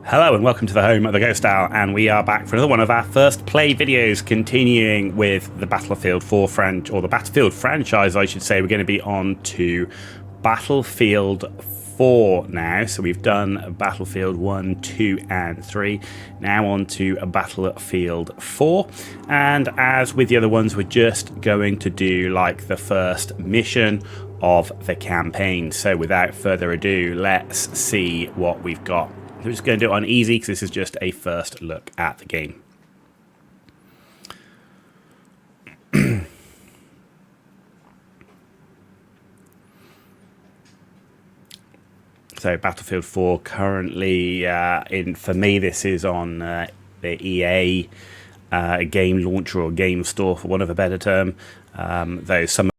Hello and welcome to the home of the Ghost Owl, and we are back for another one of our first play videos, continuing with the Battlefield 4 or the Battlefield franchise, I should say. We're going to be on to Battlefield 4 now. So we've done Battlefield 1, 2 and 3. Now on to Battlefield 4. And as with the other ones, we're just going to do like the first mission of the campaign. So without further ado, let's see what we've got. We're just going to do it on easy because this is just a first look at the game. So Battlefield 4 currently, for me, this is on the EA game launcher or game store, for want of a better term. Though some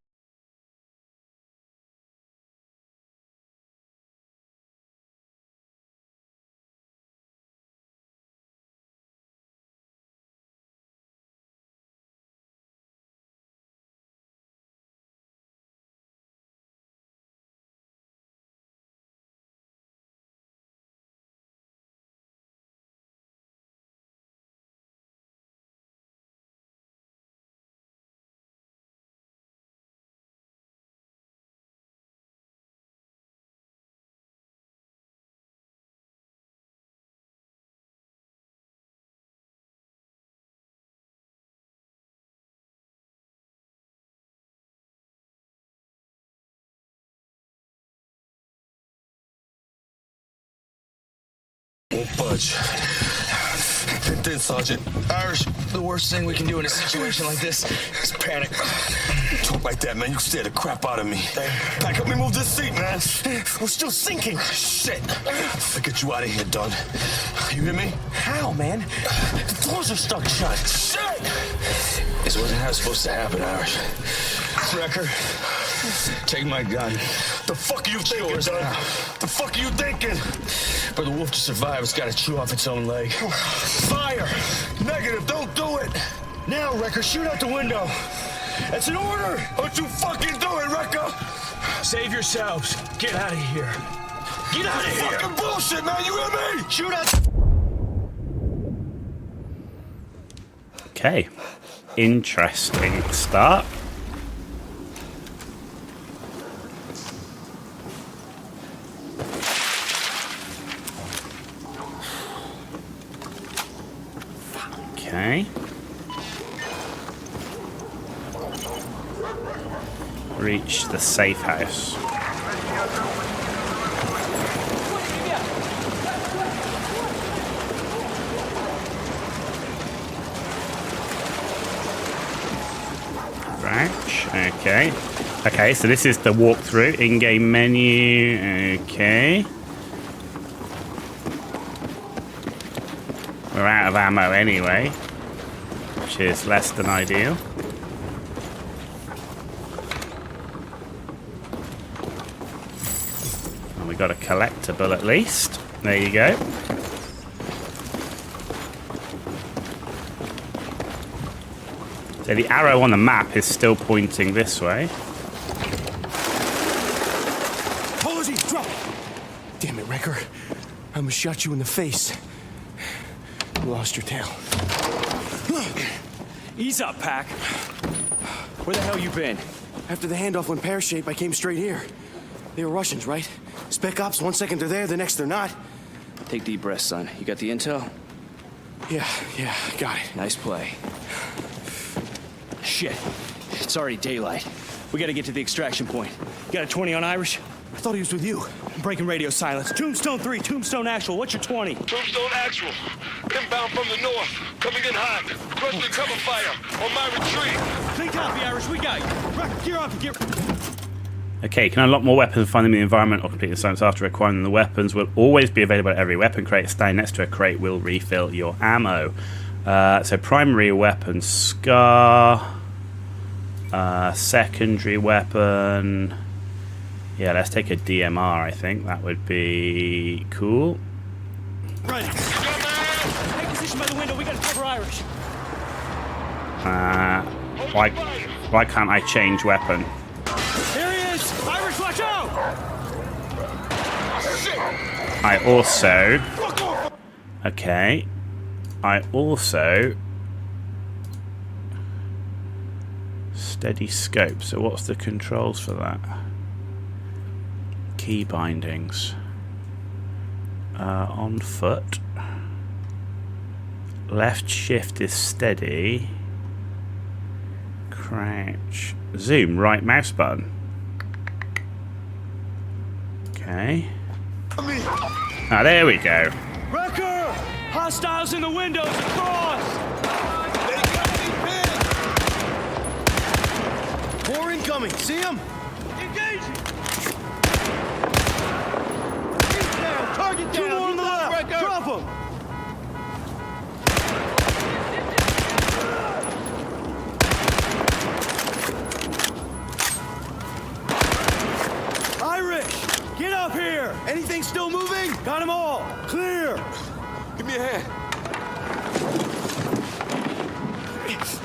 Won't budge. And then, Sergeant, Irish, the worst thing we can do in a situation like this is panic. Talk like that, man. You scare the crap out of me. Pack up and move this seat, man. We're still sinking. Shit. I'll get you out of here, Dunn. You hear me? How, man? The doors are stuck shut. Shit! This wasn't how it's supposed to happen, Irish. Recker, take my gun. The fuck are you thinking, Dunn? The fuck are you thinking? For the wolf to survive, it's got to chew off its own leg. Fire! Negative, don't do it! Now, Recker, shoot out the window. That's an order! Don't you fucking do it, Recker! Save yourselves. Get out of here. Get out of here! Fucking bullshit, man, you hear me? Shoot out. Okay, interesting start. Okay. Reach the safe house. Right, okay. Okay, so this is the walkthrough, in-game menu, okay. We're out of ammo anyway, which is less than ideal. And we got a collectible at least. There you go. So the arrow on the map is still pointing this way. Apologies, drop. Damn it, Recker. I almost shot you in the face. You lost your tail. Ease up, Pack. Where the hell you been? After the handoff went pear-shaped, I came straight here. They were Russians, right? Spec ops, 1 second they're there, the next they're not. Take deep breaths, son. You got the intel? Yeah, got it. Nice play. Shit. It's already daylight. We gotta get to the extraction point. You got a 20 on Irish? I thought he was with you. I'm breaking radio silence. Tombstone 3, Tombstone Actual. What's your 20? Tombstone Actual. Inbound from the north. Coming in hot. Requesting cover fire on my retreat. Clean copy, Irish. We got you. Recker, gear up and get... Okay, you can unlock more weapons and find them in the environment or complete the science after acquiring them. The weapons will always be available at every weapon crate. Standing next to a crate will refill your ammo. So primary weapon, Scar. Secondary weapon. Yeah, let's take a DMR, I think. That would be cool. Right. Take position by the window. We gotta cover Irish. Why can't I change weapon? Here he is! Irish, watch out! I also Okay. I also... Steady scope. So what's the controls for that? Key bindings. On foot. Left shift is steady. Crouch. Zoom, right mouse button. Okay. Ah, there we go. Recker! Hostiles in the windows across! More incoming. See him? Engaging! Target down. 2 more on the left. Drop him. Irish, get up here. Anything still moving? Got them all. Clear. Give me a hand.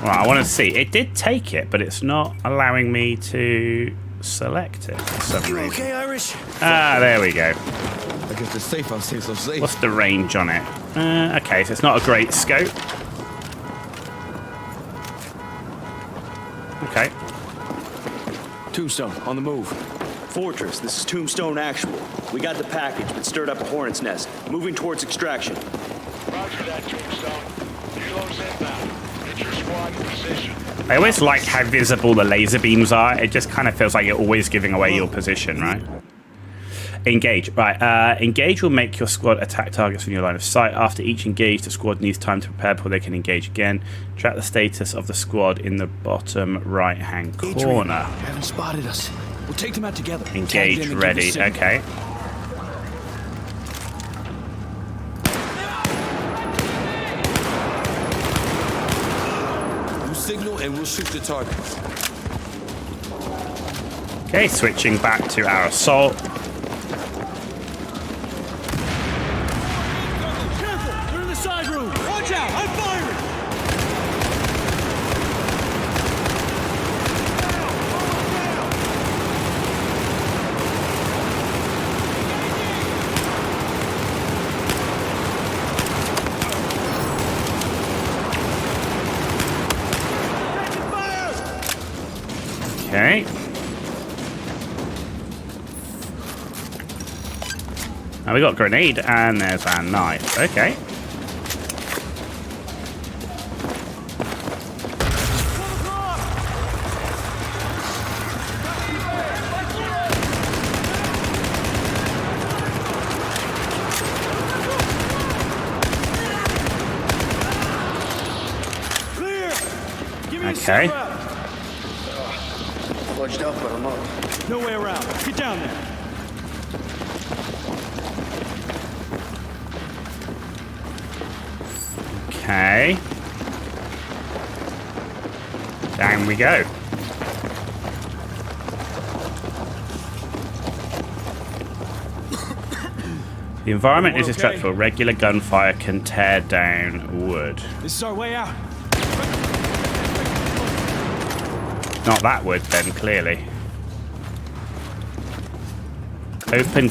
Well, I want to see. It did take it, but it's not allowing me to select it for some You reason. okay, Irish? Ah, there we go. I guess the safe house seems so safe. What's the range on it? Okay, so it's not a great scope. Okay. Tombstone, on the move. Fortress, this is Tombstone Actual. We got the package, but stirred up a hornet's nest. Moving towards extraction. Roger that, Tombstone. Kilos inbound. Get your squad in position. I always like how visible the laser beams are. It just kind of feels like you're always giving away your position, right? Engage. Right. Engage will make your squad attack targets from your line of sight. After each engage, the squad needs time to prepare before they can engage again. Track the status of the squad in the bottom right-hand corner. Haven't spotted us. We'll take them out together. Engage ready. Okay. You signal and we'll shoot the target. Okay, switching back to our assault. Careful! They're in the side room! Watch out! I'm firing! Okay. Now we got grenade and there's our knife. Okay. Clear! Give me a Okay. sit rep. Fudged up, but I'm up. No way around. Get down there. Okay. Down we go. The environment is destructible. Regular gunfire can tear down wood. This is our way out. Not that wood, then, clearly. Open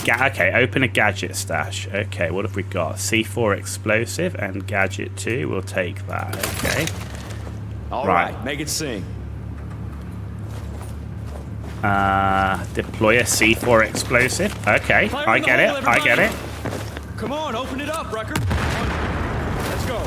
a gadget stash. Okay, what have we got? C4 explosive and gadget 2. We'll take that. Okay. All Right. right, make it sing. Deploy a C4 explosive. Okay, Fire I in the get it. hole, I get it. everybody. Come on, open it up, Recker. Let's go.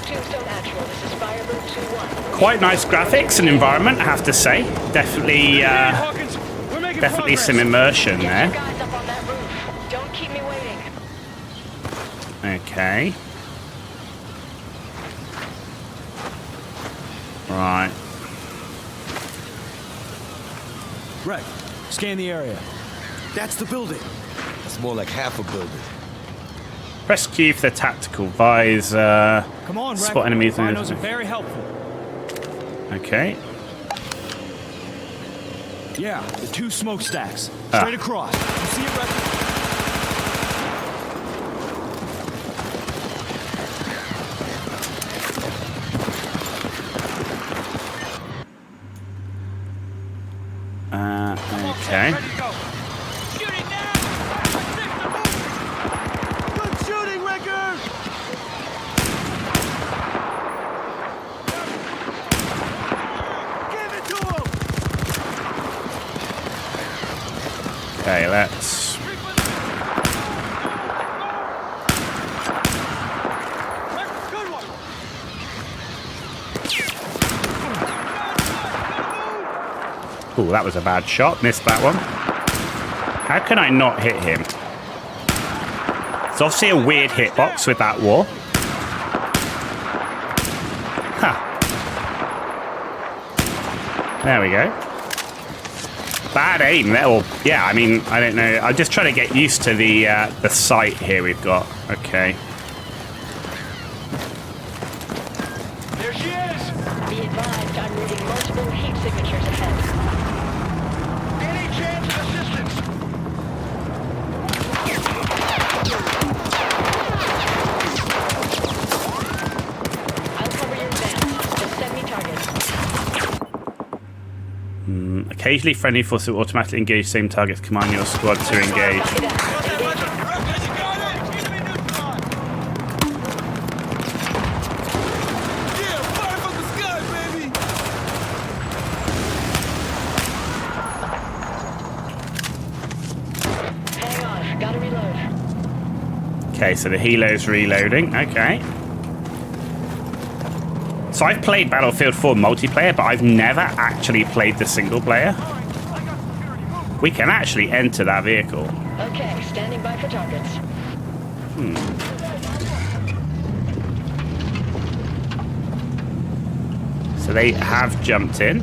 Tombstone Actual, this is Firebird 2-1. Quite nice graphics and environment, I have to say. Definitely, Hey, Hawkins, we're making definitely progress. some immersion Get there. your guys up on that roof. Don't keep me waiting. Okay. Right. Reck, scan the area. That's the building. That's more like half a building. Press Q for the tactical visor. Come on, Reck. Spot enemies. Rhinos are very helpful. Okay. Yeah, the 2 smokestacks. Ah. Straight across. You see it, Recker? Okay. Ready to go. Shoot it now! Okay, let's... Ooh, that was a bad shot. Missed that one. How can I not hit him? It's obviously a weird hitbox with that wall. Huh. There we go. Bad aim there. Well, yeah, I mean, I don't know. I'm just trying to get used to the sight here we've got. Okay. There she is! Be advised, I'm reading multiple heat signatures ahead. Any chance of assistance? I'll cover your advance. Just send me targets. Occasionally, friendly forces will automatically engage same targets. Command your squad to engage. Copy that. Engaging. Hang on. Gotta reload. Okay, so the helo's reloading. Okay. So I've played Battlefield 4 multiplayer, but I've never actually played the single player. We can actually enter that vehicle. Okay, standing by for targets. So they have jumped in.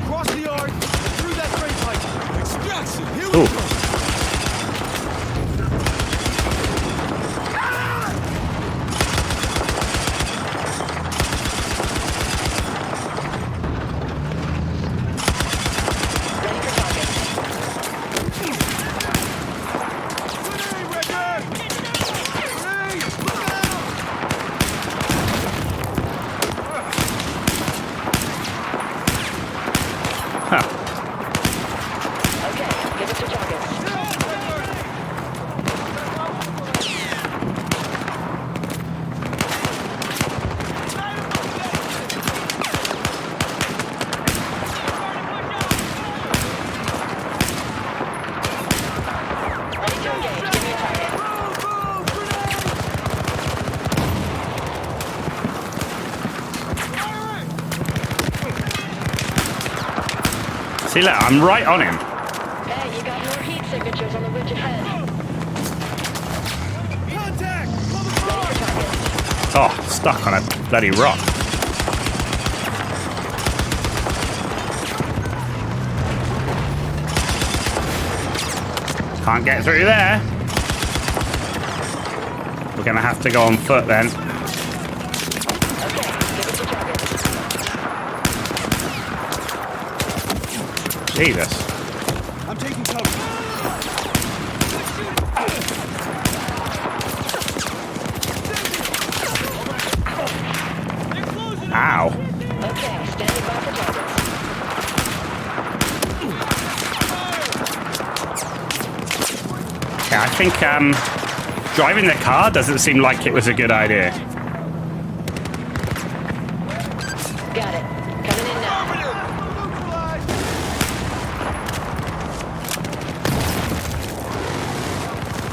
Cross the yard, through that drain pipe. Extraction, here we Ooh. go. Ready for targets. Huh. Okay, give us your targets. Ready to engage. Give me a target. See, look, I'm right on him. Hey, you got more heat signatures on the ridge ahead. Contact! Ready for targets. Oh, stuck on a bloody rock. Can't get through there. We're gonna have to go on foot then. Okay, give us your targets. Jesus. I'm taking cover. Ow. Okay, standing by for targets. Yeah, I think driving the car doesn't seem like it was a good idea. Got it. Coming in now.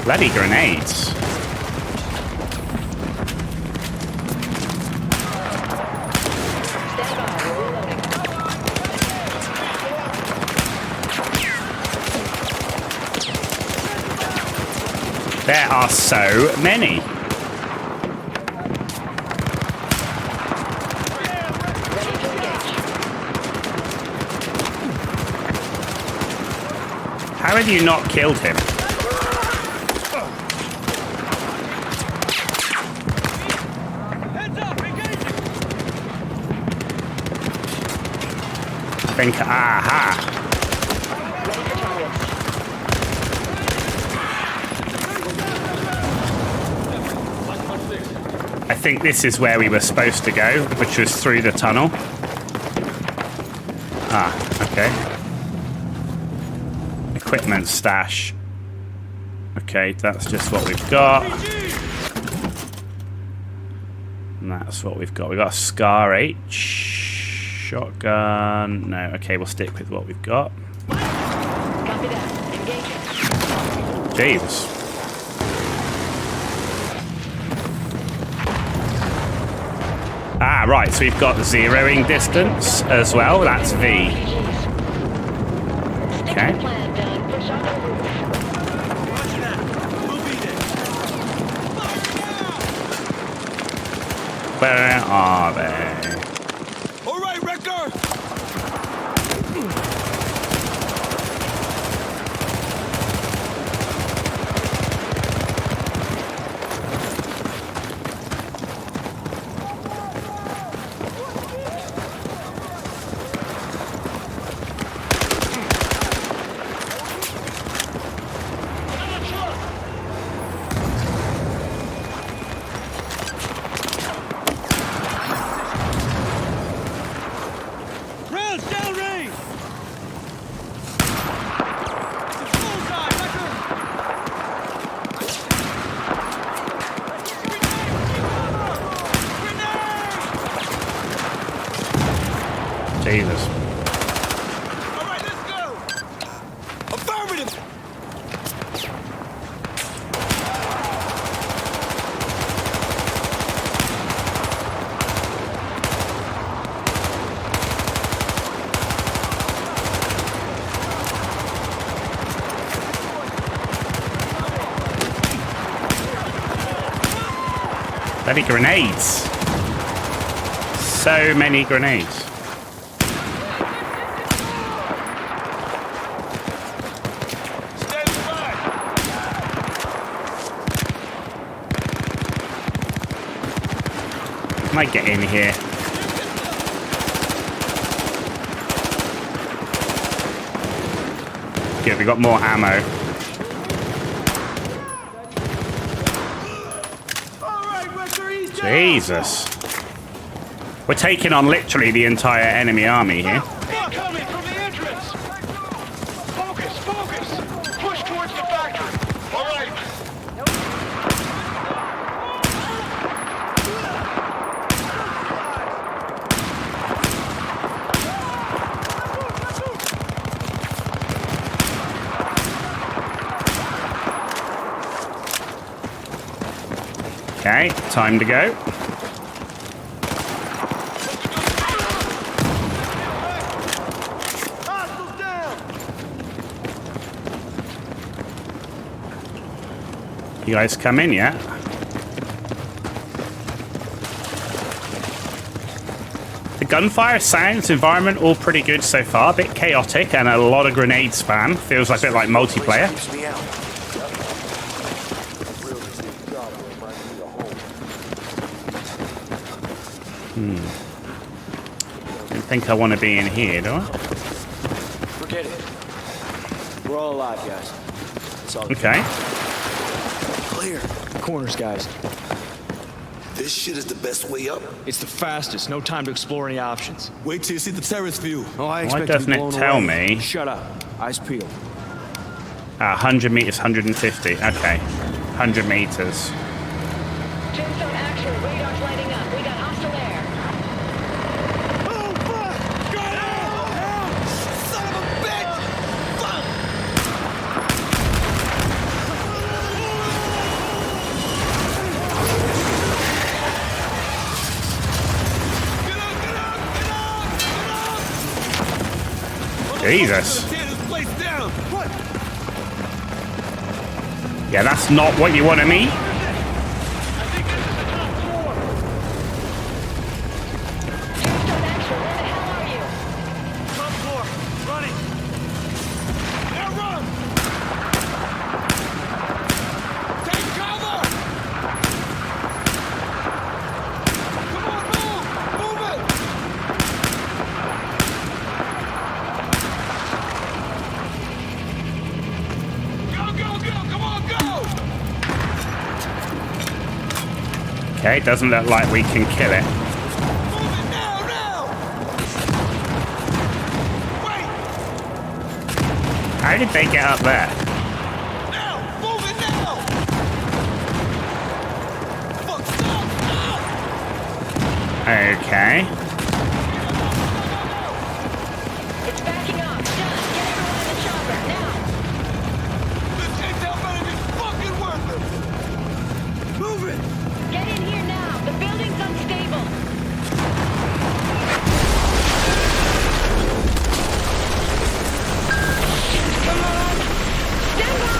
Bloody grenades. Stand by. We're reloading. There are so many. Ready to engage. How have you not killed him? I think, aha. Ready for targets. I think this is where we were supposed to go, which was through the tunnel. Ah, okay. Equipment stash. Okay, that's just what we've got. And that's what we've got. We've got a Scar H. Shotgun. No, okay, we'll stick with what we've got. Copy that. Engaging. Jesus. Ah, right, so we've got zeroing distance as well. That's V. Okay. Plan done. Push on over. Roger that. We'll be there. Where are they? All right, Recker! Rounds downrange! Bullseye, Recker! Jesus. All right, let's go! Affirmative! Bloody grenades. So many grenades. Stand by! Can I get in here? Good, we got more ammo. All right, Recker, he's down! Jesus. We're taking on literally the entire enemy army here. Incoming from the entrance! Focus, focus! Push towards the factory! All right! Okay, time to go. Hostiles down! You guys come in yet? The gunfire, sounds, environment, all pretty good so far. A bit chaotic and a lot of grenade spam. Feels like a bit like multiplayer. Keeps me out. Don't think I want to be in here, do I? Forget it. We're all alive, guys. That's all. Okay. Clear. Corners, guys. This shit is the best way up. It's the fastest. No time to explore any options. Wait till you see the terrace view. Oh, I Why expect to doesn't be it blown tell away. me? Shut up. Eyes peeled. 100 meters, 150. Okay. 100 meters. Tombstone actual. Radar's lighting up. We got hostile air. Oh, fuck! Got out! Son of a bitch! Fuck! Get up, get up, get up, get up! Jesus. Tear this place down! What? Yeah, that's not what you want to meet. I think this is the top floor! Tombstone actual. Where the hell are you? Top floor. Running. Now run! Take cover! Come on, move! Move it! Go, go, go! Come on, go! Okay, doesn't look like we can kill it. Move it now, now! Wait! How did they get up there? Now! Move it now! Fuck, stop! Stop! Okay. It's backing up. Done. Get everyone in the chopper, now. This intel better be fucking worth it. Move it. Get in here now. The building's unstable. Come on. Stand by.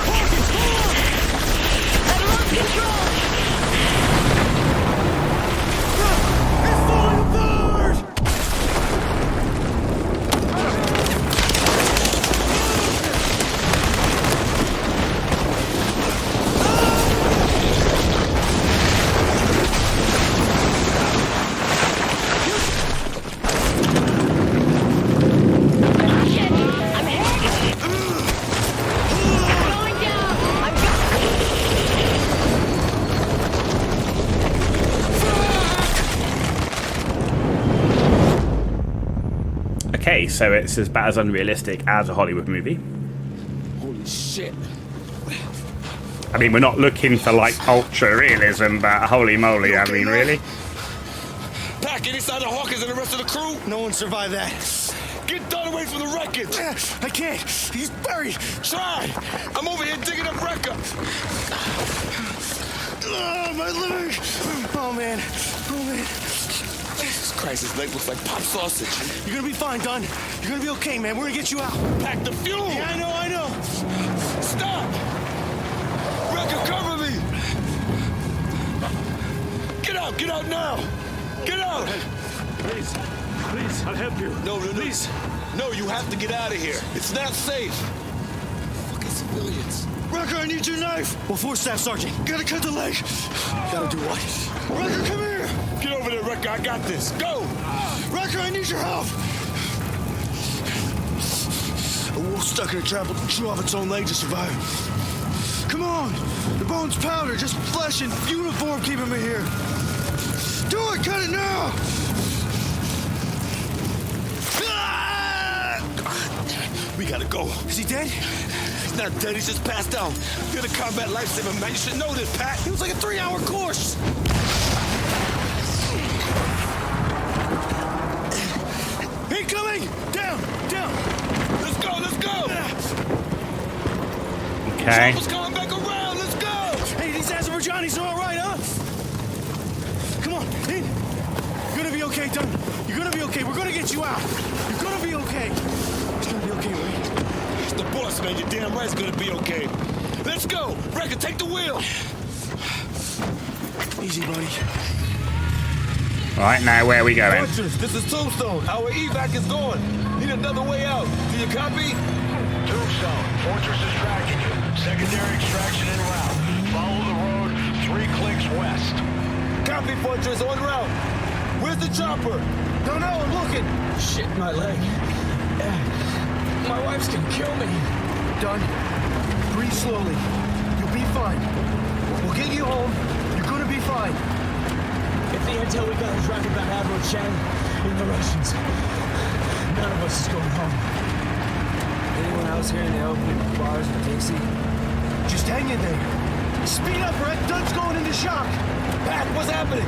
I've lost control. It's falling apart. Shit. I'm hit. Going down. I'm going. Okay, so it's about as unrealistic as a Hollywood movie. Holy shit. I mean, we're not looking for like ultra realism, but holy moly, I mean, really? Pack, get inside the Hawkins and the rest of the crew. No one survived that. Get done away from the wreckage. I can't. He's buried. Try. I'm over here digging up Recker. Oh, my leg. Oh, man. Oh, man. Jesus Christ, his leg looks like pop sausage. You're gonna be fine, Dunn. You're gonna be okay, man. We're gonna get you out. Pack the fuel. Yeah, I know. Stop. Recker, cover me. Get out now. Get out. Please, I'll help you. No, please. No, you have to get out of here. It's not safe. Fucking civilians. Recker, I need your knife. Well, 4th Staff Sergeant. Gotta cut the leg. Gotta do what? Recker, come here. Get over there, Recker. I got this. Go. Recker, I need your help. A wolf stuck in a trap will chew off its own leg to survive. Come on. The bone's powder, just flesh and uniform keeping me here. Do it, cut it now. We gotta go. Is he dead? He's not dead. He's just passed out. You're the combat lifesaver, man. You should know this, Pat. It was like a 3-hour course. Incoming! Down! Let's go. Okay. Chopper's coming back around. Let's go. Hey, these Azerbaijanis are all right, huh? Come on, in. You're gonna be okay, Dunn. You're gonna be okay. We're gonna get you out. You're gonna be okay. It's gonna be okay, right? It's the boss, man. You're damn right it's gonna be okay. Let's go. Recker, take the wheel. Easy, buddy. Right, now where are we going? Fortress, this is Tombstone. Our evac is going. Need another way out. Do you copy? Tombstone, Fortress is tracking you. Secondary extraction en route. Follow the road 3 clicks west. Copy, Fortress, en route. Where's the chopper? Don't know, I'm looking. Shit, my leg. My wife's gonna kill me. Dunn, breathe slowly. You'll be fine. We'll get you home. You're gonna be fine. If the intel we got is right about Admiral Chang and the Russians, none of us is going home. Anyone else here in the open bars with Dixie? Just hang in there. Speed up, Red. Dunn's going into shock. Pat, what's happening?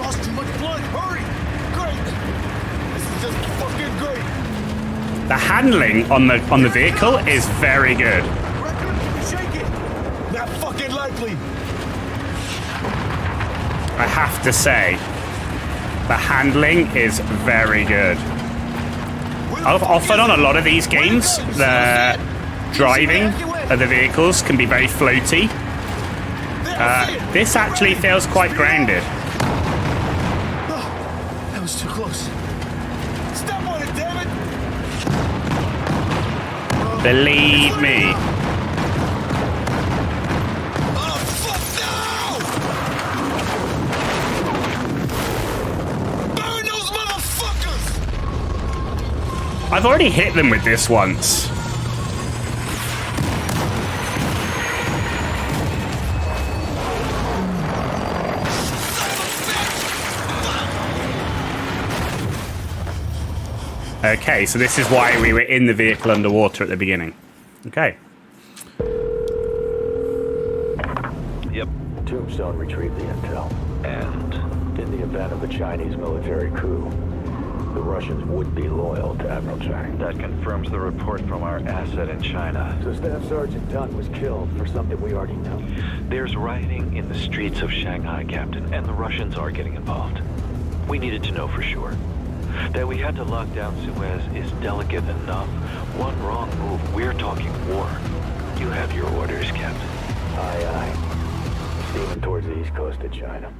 Lost too much blood. Hurry! Great. This is just fucking great. The handling on the vehicle is very good. Recker, shake it. Not fucking likely. I have to say, the handling is very good. Often on a lot of these games, the driving of the vehicles can be very floaty. This actually feels quite grounded. Oh, that was too close. Stop on it, damn it. Believe me. Oh, fuck no! Burn those motherfuckers! I've already hit them with this once. Okay, so this is why we were in the vehicle underwater at the beginning. Okay. Yep. Tombstone retrieved the intel and didn't the event of a Chinese military coup, the Russians would be loyal to Admiral Chang. That confirms the report from our asset in China. So Staff Sergeant Dunn was killed for something we already know. There's rioting in the streets of Shanghai, Captain, and the Russians are getting involved. We needed to know for sure. That we had to lock down Suez is delicate enough. One wrong move, we're talking war. You have your orders, Captain. Aye, aye. Steaming towards the east coast of China.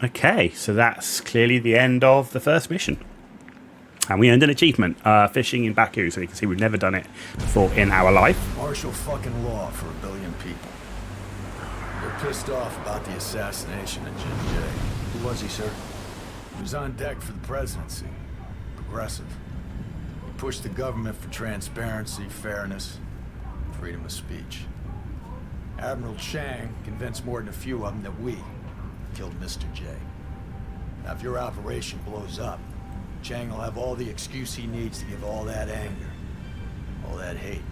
Okay, so that's clearly the end of the first mission. And we earned an achievement, fishing in Baku, so you can see we've never done it before in our life. Martial fucking law for 1 billion people. They're pissed off about the assassination of Jin Jay. Who was he, sir? He was on deck for the presidency. Progressive. He pushed the government for transparency, fairness, freedom of speech. Admiral Chang convinced more than a few of them that we killed Mr. J. Now, if your operation blows up, Chang will have all the excuse he needs to give all that anger, all that hate,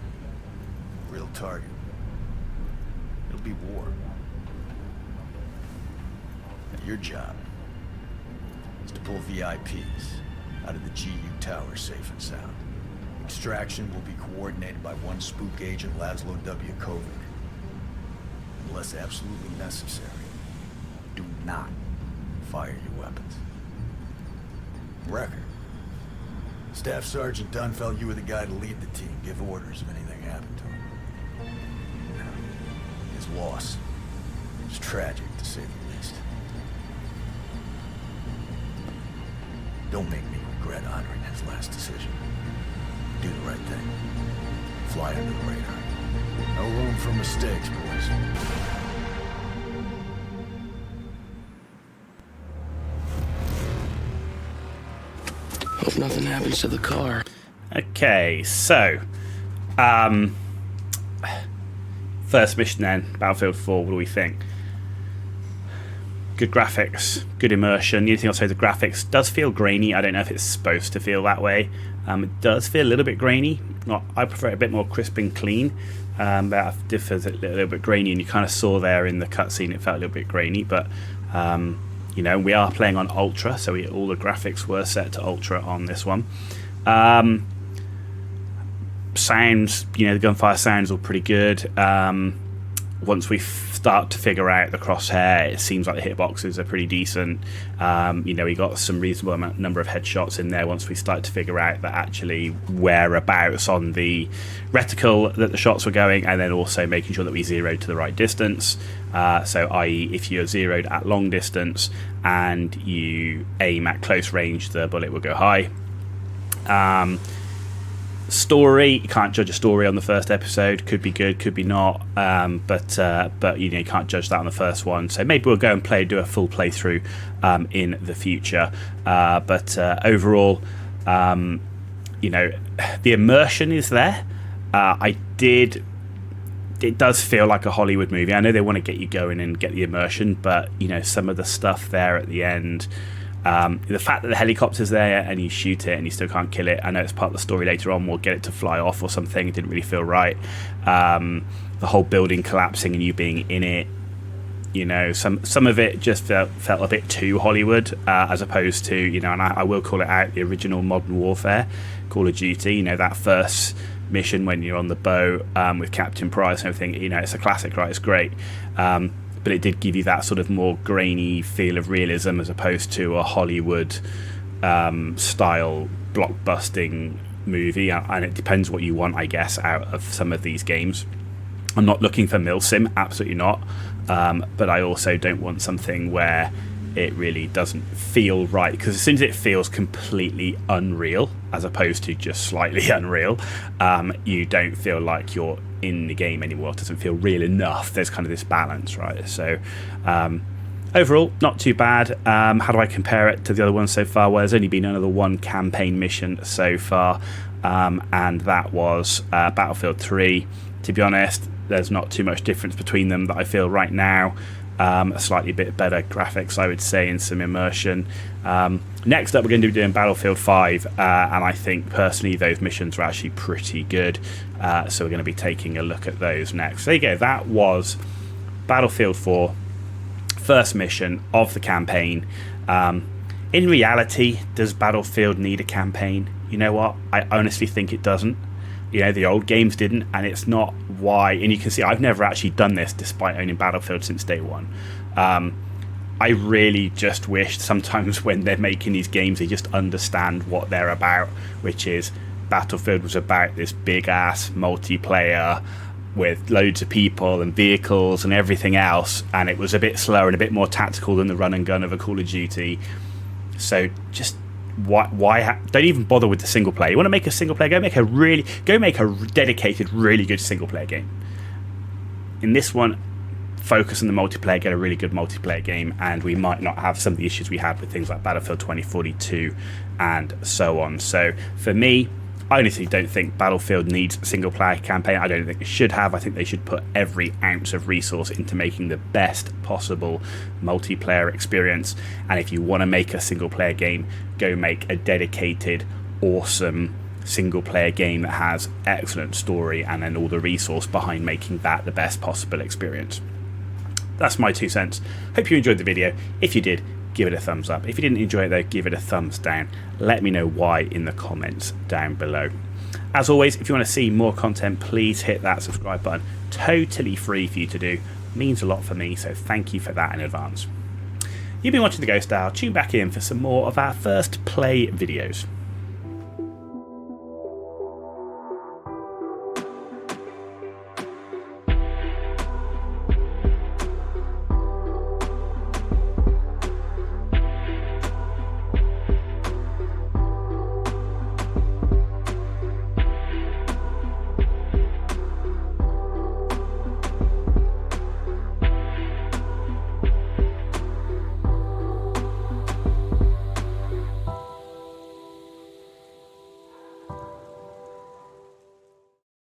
a real target. It'll be war. And your job is to pull VIPs out of the GU tower safe and sound. Extraction will be coordinated by one spook agent, Laszlo W. Kovic. Unless absolutely necessary, do not fire your weapons. Recker. Staff Sergeant Dunn felt you were the guy to lead the team, give orders if anything happened to him. His loss was tragic, to say the least. Don't make me regret honoring his last decision. Do the right thing. Fly under the radar. No room for mistakes, boys. Hope nothing happens to the car. Okay, so first mission then, Battlefield 4, what do we think? Good graphics, good immersion. The only thing I'll say, the graphics does feel grainy. I don't know if it's supposed to feel that way. It does feel a little bit grainy. I prefer it a bit more crisp and clean, but it differs a little bit grainy, and you kind of saw there in the cutscene it felt a little bit grainy, but you know, we are playing on Ultra, so all the graphics were set to Ultra on this one. Sounds, you know, the gunfire sounds all pretty good. Once we start to figure out the crosshair, it seems like the hitboxes are pretty decent. You know, we got some reasonable number of headshots in there once we start to figure out that actually whereabouts on the reticle that the shots were going, and then also making sure that we zeroed to the right distance. So i.e. if you're zeroed at long distance and you aim at close range, the bullet will go high. Story, you can't judge a story on the first episode. Could be good, could be not, but you know, you can't judge that on the first one, so maybe we'll go and do a full playthrough in the future, but overall, you know, the immersion is there. It does feel like a Hollywood movie. I know they want to get you going and get the immersion, but you know, some of the stuff there at the end, the fact that the helicopter's there and you shoot it and you still can't kill it, I know it's part of the story later on, we'll get it to fly off or something, it didn't really feel right. The whole building collapsing and you being in it, you know, some of it just felt a bit too Hollywood, as opposed to, you know, and I will call it out, the original Modern Warfare, Call of Duty, you know, that first mission when you're on the boat with Captain Price and everything, you know, it's a classic, right? It's great. But it did give you that sort of more grainy feel of realism as opposed to a Hollywood style blockbusting movie, and it depends what you want, I guess, out of some of these games. I'm not looking for milsim, absolutely not, but I also don't want something where it really doesn't feel right, because as soon as it feels completely unreal as opposed to just slightly unreal, you don't feel like you're in the game anymore. It doesn't feel real enough. There's kind of this balance, right? So overall, not too bad. How do I compare it to the other ones so far? Well, there's only been another one campaign mission so far, and that was Battlefield 3. To be honest, there's not too much difference between them that I feel right now. A slightly bit better graphics, I would say, and some immersion. Next up, we're going to be doing Battlefield 5, and I think personally those missions are actually pretty good, so we're going to be taking a look at those next. So there you go, that was Battlefield 4, first mission of the campaign. In reality, does Battlefield need a campaign? You know what, I honestly think it doesn't. You know, the old games didn't, and it's not why. And you can see I've never actually done this despite owning Battlefield since day one. I really just wish sometimes when they're making these games they just understand what they're about, which is Battlefield was about this big ass multiplayer with loads of people and vehicles and everything else, and it was a bit slower and a bit more tactical than the run and gun of a Call of Duty. So just why don't even bother with the single player. You want to make a single player, go make a dedicated really good single player game. In this one, focus on the multiplayer, get a really good multiplayer game, and we might not have some of the issues we had with things like Battlefield 2042 and so on. So for me, I honestly don't think Battlefield needs a single player campaign. I don't think it should have. I think they should put every ounce of resource into making the best possible multiplayer experience. And if you want to make a single player game, go make a dedicated, awesome single player game that has excellent story and then all the resource behind making that the best possible experience. That's my 2 cents. Hope you enjoyed the video. If you did, give it a thumbs up. If you didn't enjoy it though, give it a thumbs down. Let me know why in the comments down below. As always, if you want to see more content, please hit that subscribe button. Totally free for you to do. It means a lot for me, so thank you for that in advance. You've been watching The Ghost Hour. Tune back in for some more of our first play videos.